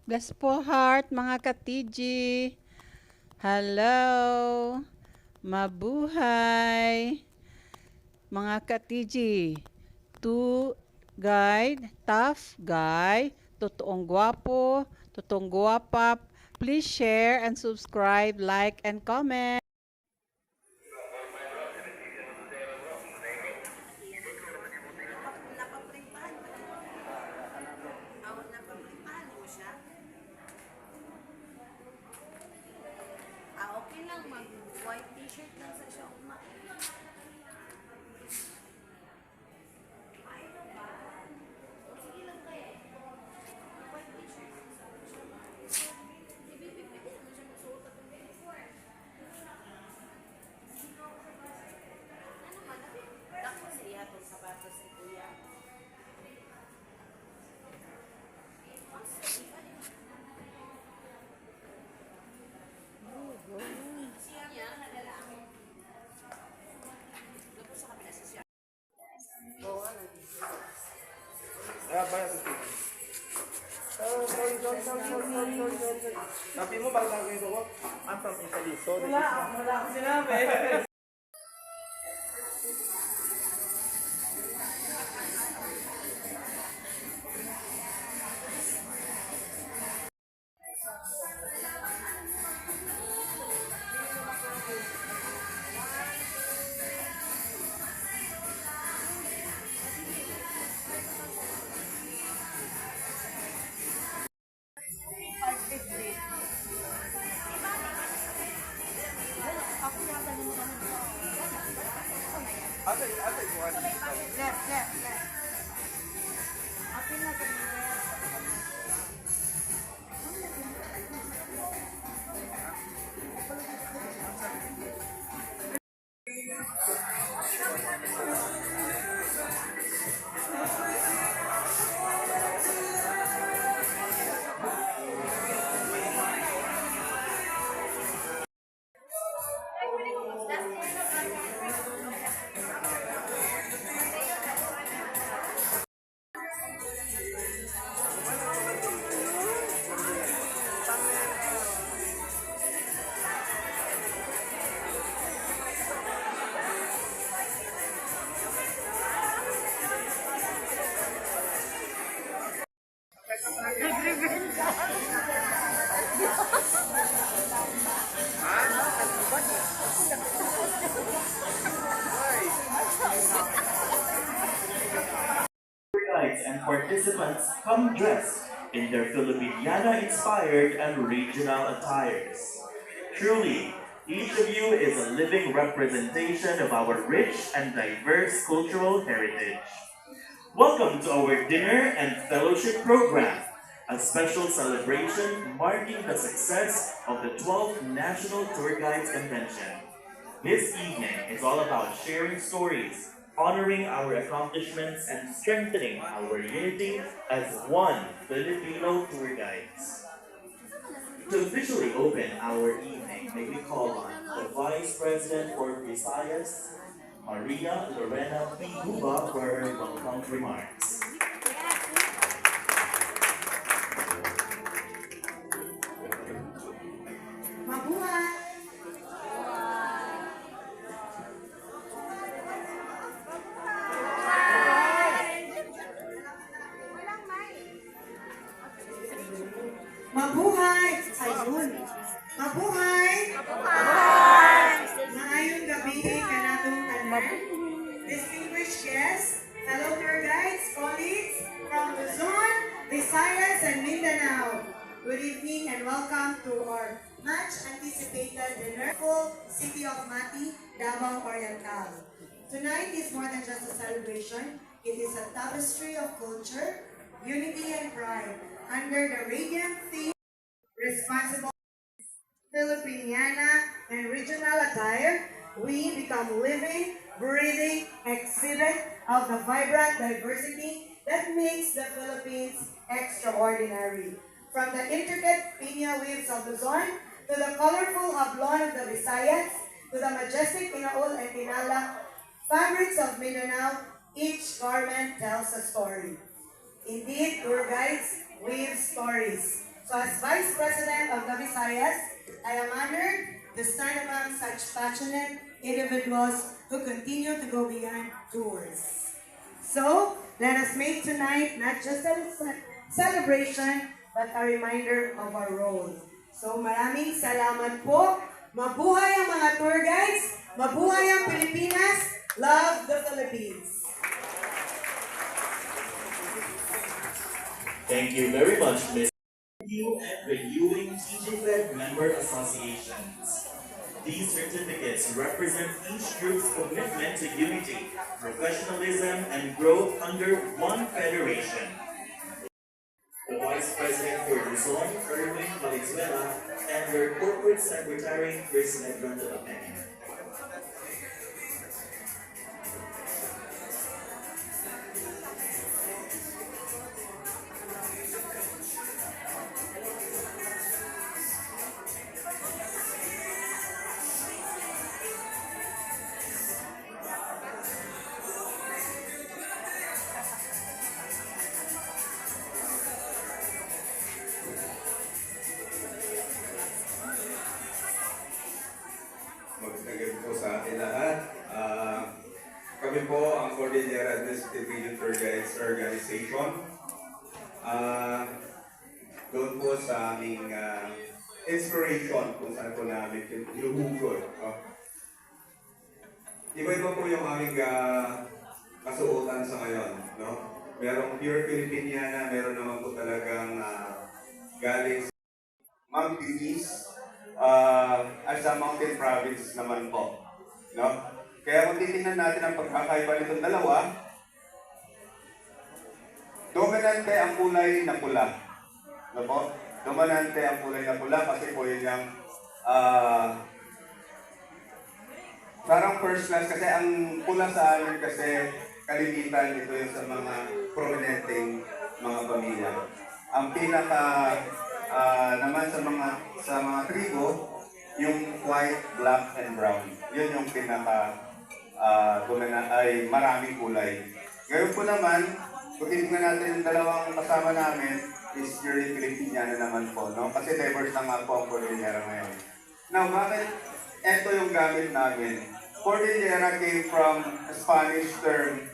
Bless po heart, mga ka-TG. Hello. Mabuhay. Mga ka-TG. To guide, tough guy, totoong gwapo, totoong gwapa. Please share and subscribe, like, and comment. Okay lang, mag-white t-shirt lang sa siya. Sige lang kayo. White t-shirt. Pwede naman siya magsuot at uniform. Ano man, dako siya itong sapatos ni Kuya. Siya niya, nadala ako. Dapo sa kapila sa siya. Sabi mo, bakit ang ganito ko? I'm from Italy, so this is... Wala akong sinabi. Ate, buwan. Left. Guides and participants come dressed in their Filipiniana-inspired and regional attires. Truly, each of you is a living representation of our rich and diverse cultural heritage. Welcome to our dinner and fellowship program, a special celebration marking the success of the 12th National Tour Guides Convention. This evening is all about sharing stories, honoring our accomplishments, and strengthening our unity as one Filipino tour guides. To officially open our evening, may we call on the Vice President for Visayas, Maria Lorena P. Guba, for her welcome remarks. Mabuhay! Mabuhay! Ayun! Mabuhay! Maayong gabi kanatong tanan. Distinguished guests, fellow tour guides, colleagues from Luzon, Visayas, and Mindanao. Good evening and welcome to our much anticipated dinner full city of Mati, Davao Oriental. Tonight is more than just a celebration. It is a tapestry of culture, unity, and pride under the radiant theme responsible Filipiniana and regional attire. We become living, breathing exhibit of the vibrant diversity that makes the Philippines extraordinary. From the intricate piña weaves of Luzon to the colorful hablon of the Visayas to the majestic Inaul and Tinala fabrics of Mindanao, each garment tells a story. Indeed, tour guides weave stories. So as Vice President of the Visayas, I am honored to stand among such passionate individuals who continue to go beyond tours. So, let us make tonight not just a celebration, but a reminder of our role. So, maraming salamat po. Mabuhay ang mga tour guides. Mabuhay ang Pilipinas. Love the Philippines. Thank you very much, Ms. Review and Renewing TJ-led member associations. These certificates represent each group's commitment to unity, professionalism, and growth under one federation. The Vice President for Luzon, Erwin Valenzuela, and their Corporate Secretary, Chris Negron de la Peña. Magandang gabi po sa atin lahat. Kami po ang Cordillera Administrative Region Tour Guides Organization. Doon po sa aming inspiration kung saan po namin hinuhugod. Iba-iba po yung aming kasuotan sa ngayon. No? Merong pure Filipiniana, meron naman po talagang galing sa mountainous at sa mountain province naman po. No? Kaya kung titingnan natin ang pagkakaiba nitong dalawa, dominante ang kulay na pula. No po? Dominante ang kulay na pula kasi po yun yung parang first class kasi ang pula sa amin kasi kalimitan ito yung sa mga prominenteng mga pamilya. Ang pinaka naman sa mga tribo, yung white, black, and brown. Yun yung pinaka ay maraming kulay. Ngayon po naman, kung titignan natin yung dalawang kasama namin, is purely Filipiniana naman po, no? Kasi diverse na nga po ang Cordillera ngayon. Now, bakit ito yung gamit namin? Cordillera came from a Spanish term,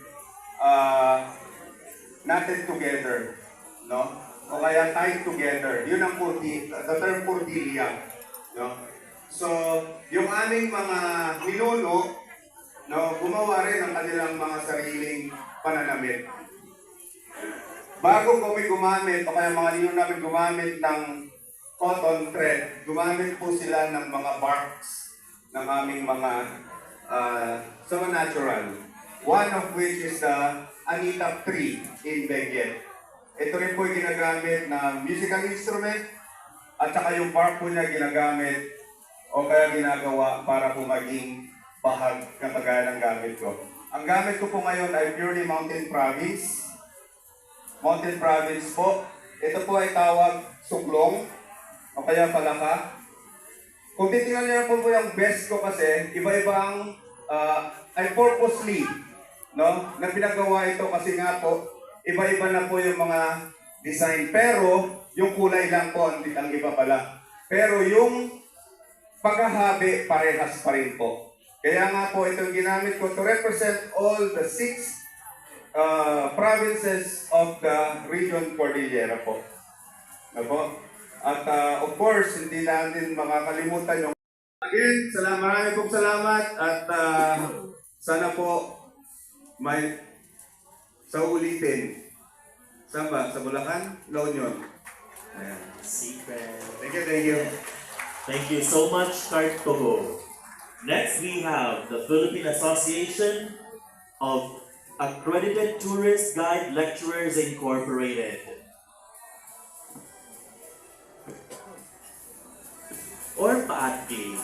knotted together, no? O kaya tied together. Yun ang the term cordilla, no? So, yung aming mga ninuno, no, gumawa rin ng kanilang mga sariling pananamit. Bago kami gumamit, o kaya mga ninuno namin gumamit ng cotton thread, gumamit po sila ng mga barks ng aming mga sama natural. One of which is the Anita tree in Benguet. Ito rin po yung ginagamit na musical instrument at saka yung bark po niya ginagamit o kaya ginagawa para po maging bahag ng kagaya ng gamit ko. Ang gamit ko po ngayon ay purely mountain province. Mountain province po. Ito po ay tawag suklong o kaya palaka. Kung titingnan niyo po yung best ko kasi, iba-ibang ay purposely, no? Na pinagawa ito kasi nga po, iba-iba na po yung mga design. Pero, yung kulay lang po ang iba pala. Pero yung paghahabi, parehas pa rin po. Kaya nga po, itong ginamit ko to represent all the 6 provinces of the region Cordillera po. No po? At of course, hindi natin makakalimutan yung again, marami pong salamat at sana po may sa ulitin. Saan ba? Sa Bulacan? La Union. Ayan. Secret. Thank you, thank you. Thank you so much, Kartogo. Next, we have the Philippine Association of Accredited Tourist Guide Lecturers Incorporated. Or PAATG.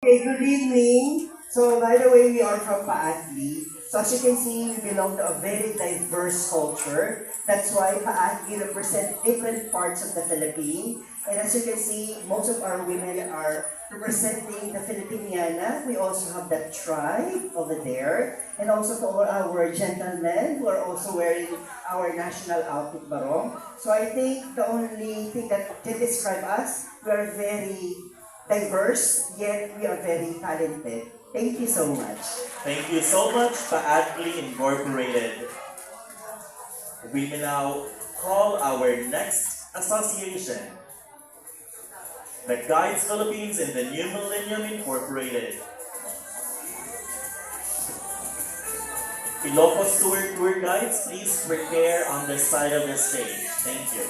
Okay, good evening. So, by the way, we are from PAATG. So as you can see, we belong to a very diverse culture. That's why Paagi represent different parts of the Philippines. And as you can see, most of our women are representing the Filipiniana. We also have that tribe over there. And also to all our gentlemen who are also wearing our national outfit barong. So I think the only thing that can describe us, we are very diverse, yet we are very talented. Thank you so much. Thank you so much, Paadli Incorporated. We will now call our next association, the Guides Philippines and the New Millennium Incorporated. Ilocos Tour Guides, please prepare on the side of the stage. Thank you.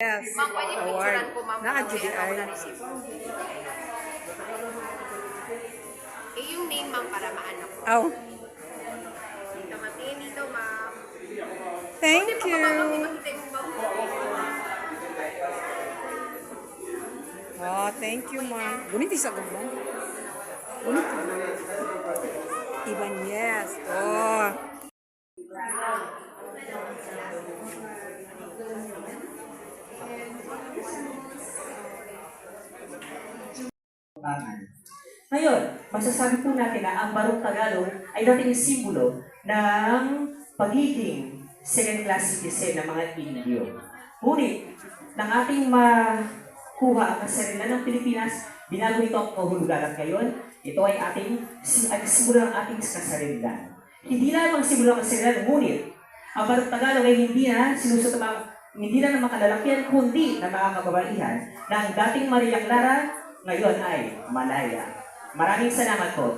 Yes. Ma'am, pwede picturean po, ma'am. Na-adjudi ay. Na-receive. Eh, yung name, ma'am, para maano po. Oh, Dito, ma'am. Eh, dito, ma'am. thank Pwede po you. ba, ma'am, makita yung ma'am? Oh, thank you, ma'am. Gunit isa gabang. Gunit. Iban, yes. Oh. Ngayon, masasabi po natin na ang Barong Tagalog ay dating simbolo ng pagiging second-class citizen ng mga Indio. Ngunit, nang ating makuha ang kasarilan ng Pilipinas, binago ito ang kahulugan at ngayon, ito ay simbolo ng ating kasarilan. Hindi lamang simbolo ng kasarilan, ngunit, ang Barong Tagalog ay hindi na ng mga kalalakihan, kundi ng mga kababaihan ng dating Mariang Lara, ngayon ay Malaya. Maraming salamat po.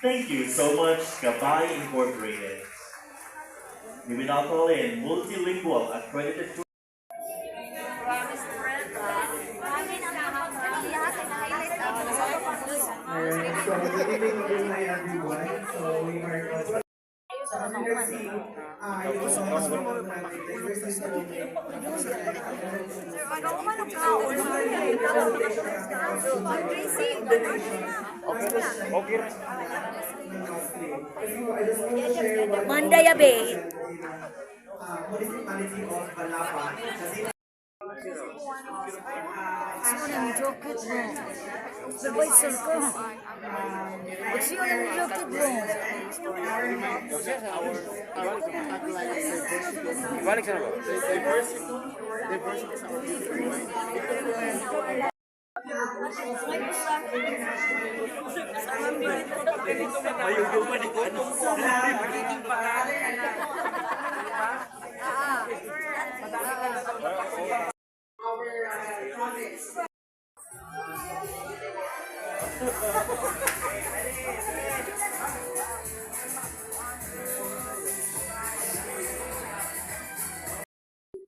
Thank you so much, Gabay Incorporated. We will now call in multilingual accredited tour. Mandaya Bay. Municipality of Balapa. Yung joket mo. Sabay ko. Gusto yung joket mo.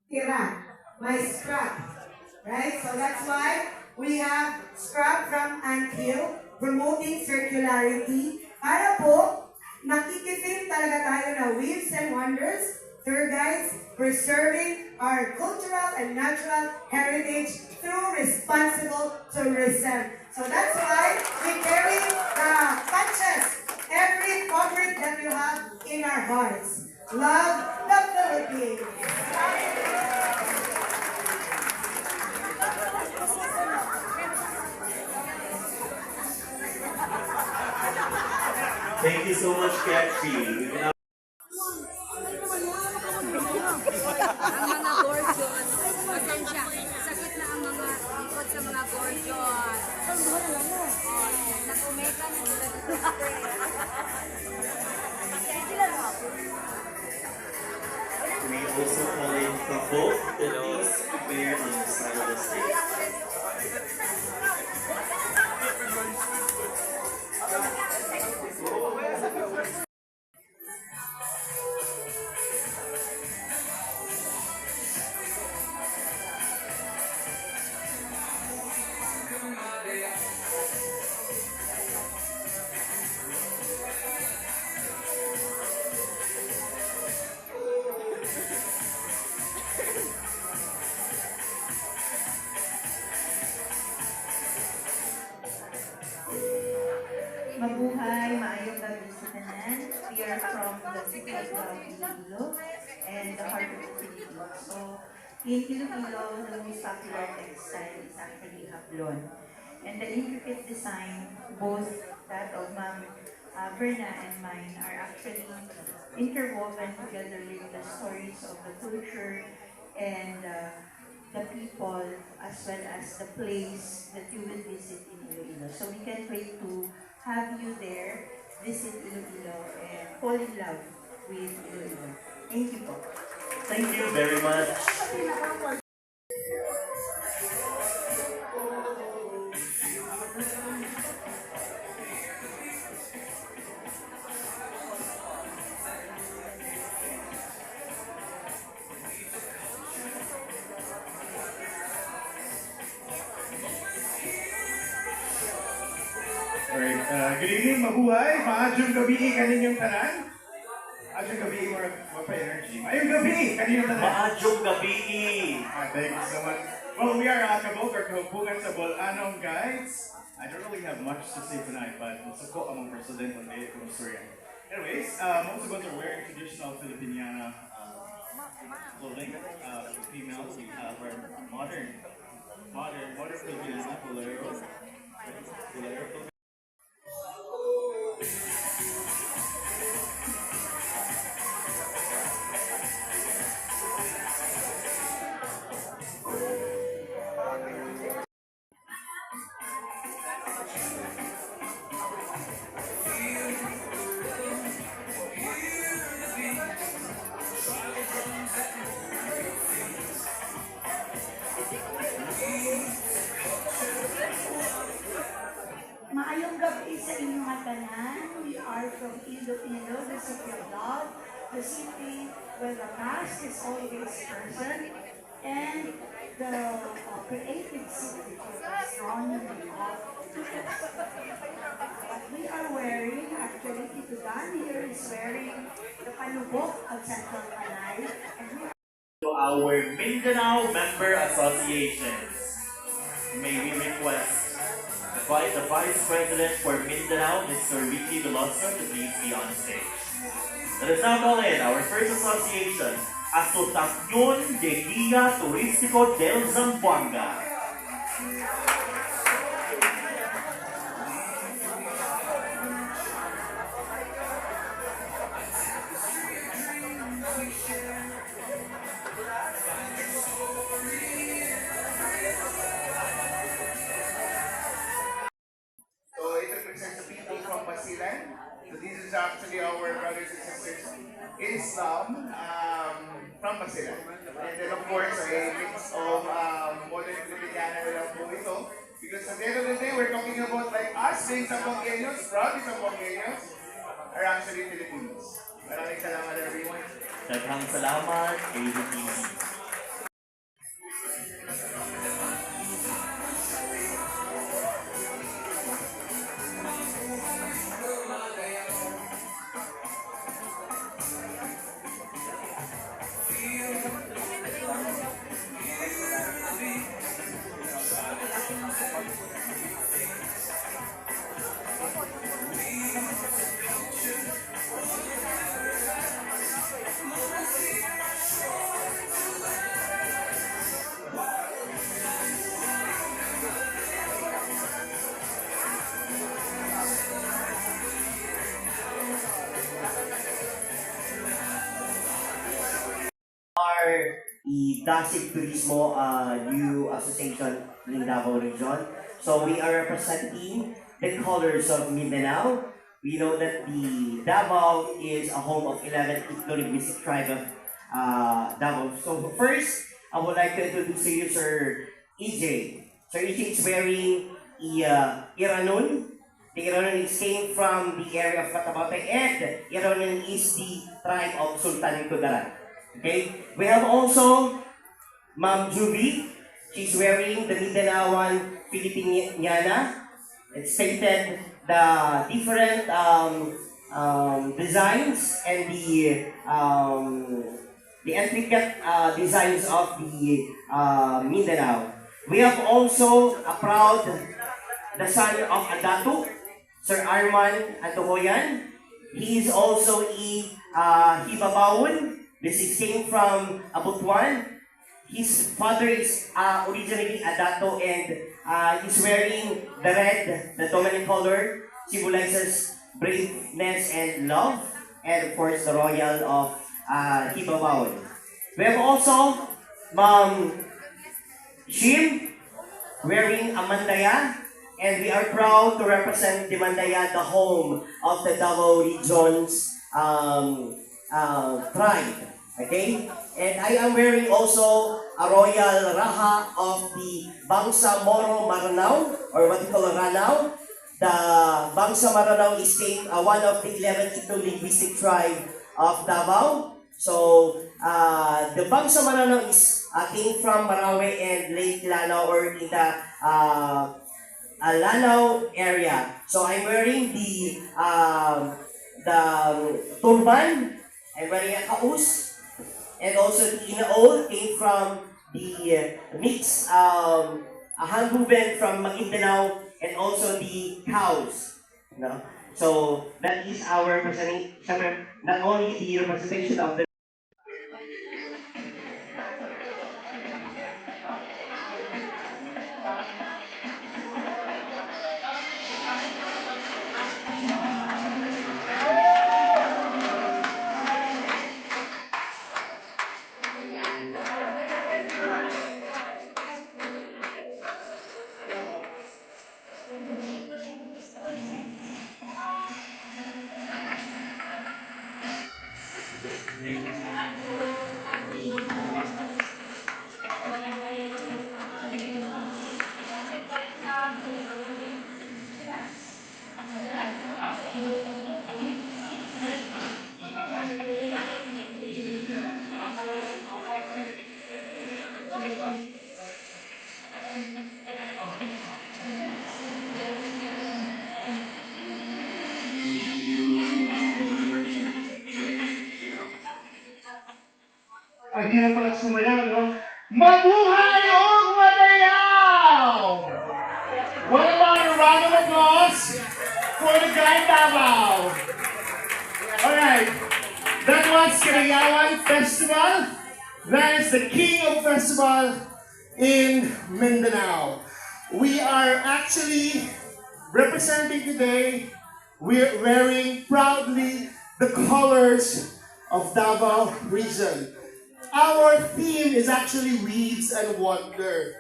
Tira, my scrap, right? So that's why we have scrap from Anthill, promoting circularity. Para po, nakikifilm talaga tayo na Weaves and Wonders, tour guides, preserving our cultural and natural heritage through responsible tourism. So that's why we carry the punches, every fabric that you have in our hearts. Love the Philippines. Thank you so much, Catchy. We can now Ang mga gorgeous. Pasensya. Sakit na ang mga likod sa mga gorgeous. Nag-umeka na sila dito. we also call in from both the knees prepare on the side of the stage. Mabuhay, maayong gabi sa tanan. We are from the city of Iloilo and the heart of the Philippines. So, in Iloilo, the most popular textile is actually hablon. And the intricate design, both that of Ma'am Verna and mine, are actually interwoven together with the stories of the culture and the people, as well as the place that you will visit in Iloilo. So we can't wait to have you there, visit Iloilo, and fall in love with Iloilo. Thank you po. Thank you very much. Alright, good evening, mabuhay, maadjong gabi kaninyong tanan. Adjong gabi, more pa-energy. Mayong gabi kaninyong tanan. Maadjong gabi. Thank you so much. Well, we are kabog or kahupugan sa Bolanong, guys. I don't really have much to say tonight, but nasuko among president on the story. Anyways, most of us are wearing traditional Filipiniana clothing. Females, we have our modern Filipiniana, bolero. Maayong gabi sa inyong mga tanan. We are from Iloilo, the city of love, the city where the past is always present, and the creative city for astronomy of what we are wearing, actually, Tito Dan here is wearing the palubok of Central Panay, and we To our Mindanao Member Associations, may we request the Vice President for Mindanao, Mr. Ricky Veloso, to please be on stage. Let us now call in our first association, Asociación de Guía Turístico del Zamboanga. So it represents the people from Basilan. So this is actually our brothers and sisters in Islam from Basilan. And then of course a mix of modern Filipiniana na lang po ito. Because at the end of the day, we're talking about like us being Zamboangueños, proud Zamboangueños, are actually Filipinos. Maraming salamat everyone. Daghang salamat, ABTV. are the Dasig Turismo new association in Davao Region. So we are representing the colors of Mindanao. We know that the Davao is a home of 11 ethno-linguistic tribe of Davao. So first, I would like to introduce to you Sir EJ. Sir EJ is wearing Iranon. The Iranon came from the area of Cotabato, and Iranon is the tribe of Sultan Kudarat. Okay? We have also Ma'am Juby. She's wearing the Mindanaoan Filipiniana. It stated the different designs and the intricate designs of the Mindanao. We have also a proud the son of Adatu, Sir Arman Atohoyan. He is also a Hibabaon. This is came from Abutuan. His father is originally Adato, and he's wearing the red, the dominant color, symbolizes braveness and love, and of course the royal of Hibabaon. We have also Ma'am Shim wearing a Mandaya, and we are proud to represent the Mandaya, the home of the Davao Region's tribe. Okay? And I am wearing also a royal raha of the Bangsa Moro Maranao, or what we call Ranao. The Bangsa Maranao is one of the 11 ethno-linguistic tribe of Davao. So, the Bangsa Maranao is came from Marawi and Lake Lanao, or in the Lanao area. So I'm wearing the turban. I'm wearing a kaus. And also the inaol came from the mix Hangbuben from Maguindanao, and also the cows. No? So that is our representation, not only the representation of the Ay, hindi na pala sumayaw, no? Mabuhay ang Madayaw! What about a round of applause for the guy Davao? Alright, that was Karayawan Festival. That is the king of festival in Mindanao. We are actually representing today, we're wearing proudly the colors of Davao region. Our theme is actually weeds and wonder.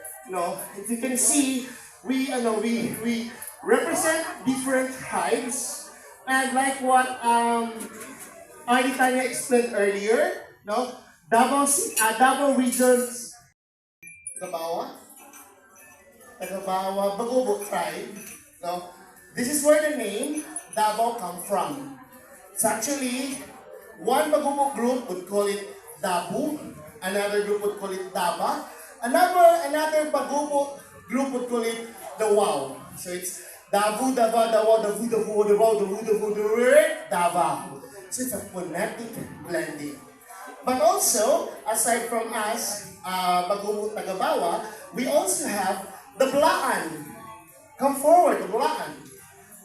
If you can see, we represent different tribes, and like what Arnie Tanya explained earlier, Davao regions, Tagabawa, Bagobo tribe. This is where the name Davao come from. It's actually one Bagobo group would call it Dabu, another group would call it Daba, another Bagobo group would call it the Wow. So it's Dabu, Daba, Dawa, Davu, Davu, Dawa, Davu, Davu, Dava. So it's a phonetic blending. But also, aside from us, Bagobo Tagabawa, we also have the Blaan. Come forward, the Blaan.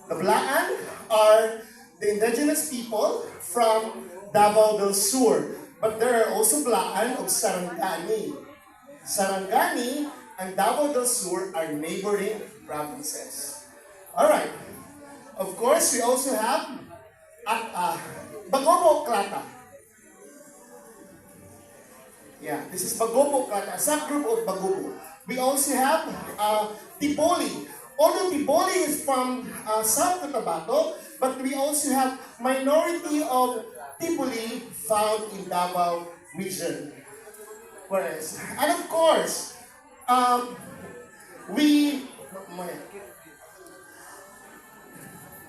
The Blaan are the indigenous people from Davao del Sur. But there are also Blaan of Sarangani. Sarangani and Davao del Sur are neighboring provinces. Alright. Of course, we also have Bagobo Klata. Yeah, this is Bagobo, a subgroup of Bagobo. We also have Tiboli. Although Tiboli is from South Cotabato, but we also have minority of Tiboli found in Davao region. Whereas, and of course,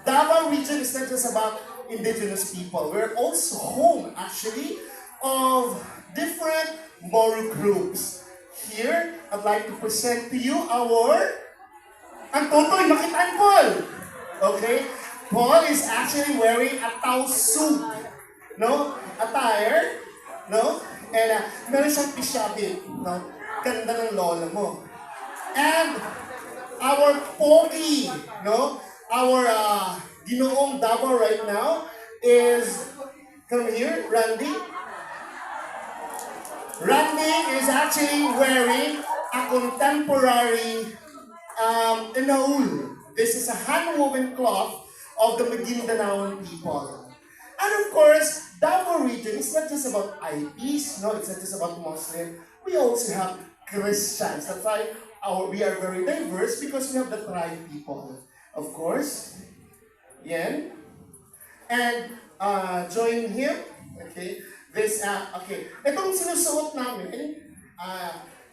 Davao region is not just about indigenous people. We're also home, actually, of different Moro groups. Here, I'd like to present to you ang Totoy, makitaan Paul! Okay? Paul is actually wearing a Tao suit, no? Attire, no? And meron siyang pisyabi, no? Ganda ng lola mo. And our Pogi, no? Our Ginoong Davao right now is, come here, Randy. Randy is actually wearing a contemporary inaul. This is a hand-woven cloth of the Maguindanaoan people. And of course, Davao region is not just about IPs, no, it's not just about Muslim. We also have Christians. That's why we are very diverse because we have the tribe people. Of course, Yen. And join him. Okay. This, okay. Itong sinusuot namin,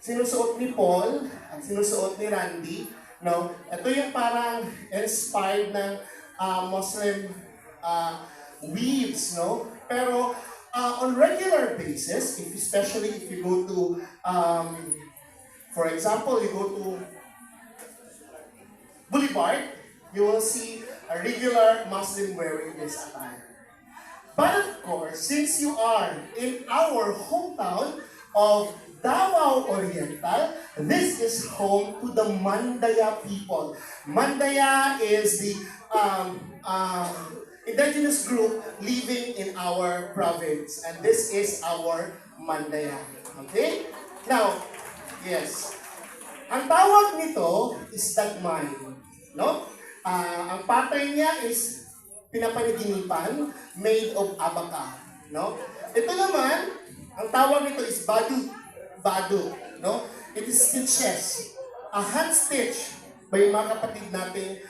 sinusuot ni Paul at sinusuot ni Randy, no? Ito yung parang inspired ng Muslim weaves, no? Pero on regular basis, especially if you go to, for example, you go to Boulevard, you will see a regular Muslim wearing this attire. But of course, since you are in our hometown of Davao Oriental, this is home to the Mandaya people. Mandaya is the indigenous group living in our province, and this is our Mandaya. Okay? Now, yes. Ang tawag nito is dagmay, no? Ang pattern niya is pinapaniginipan, made of abaca, no? Ito naman, ang tawag nito is badu, no? It is stitches, a hand stitch by mga kapatid natin,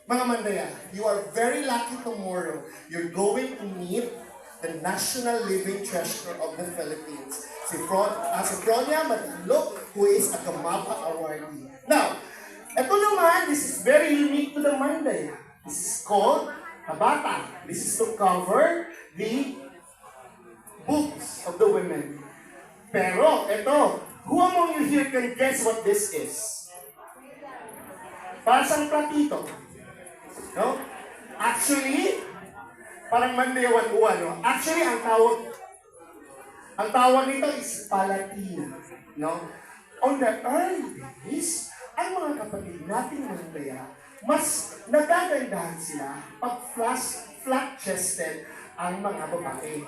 mga Mandaya. You are very lucky tomorrow. You're going to meet the national living treasure of the Philippines, si Fronia Madalo, who is a Gamapa awardee. Now, ito naman, this is very unique to the Mandaya. This is called Kabata. This is to cover the boobs of the women. Pero, ito, who among you here can guess what this is? Para siyang platito. No? Actually, parang Mandaya 101, no? Actually, ang tawag nito is palatina. No? On the early days, ang mga kapatid nating Mandaya, mas nagagandahan sila pag flat-chested ang mga babae.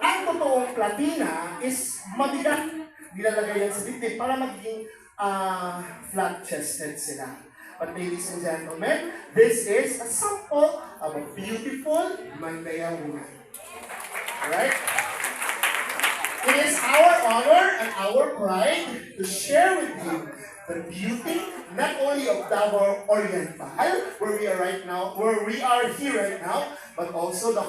Ang totoong platina is mabigat. Nilalagay yan sa dibdib para maging flat-chested sila. But ladies and gentlemen, this is a sample of a beautiful Mandaya woman. Alright? It is our honor and our pride to share with you the beauty not only of Davao Oriental, where we are here right now, but also the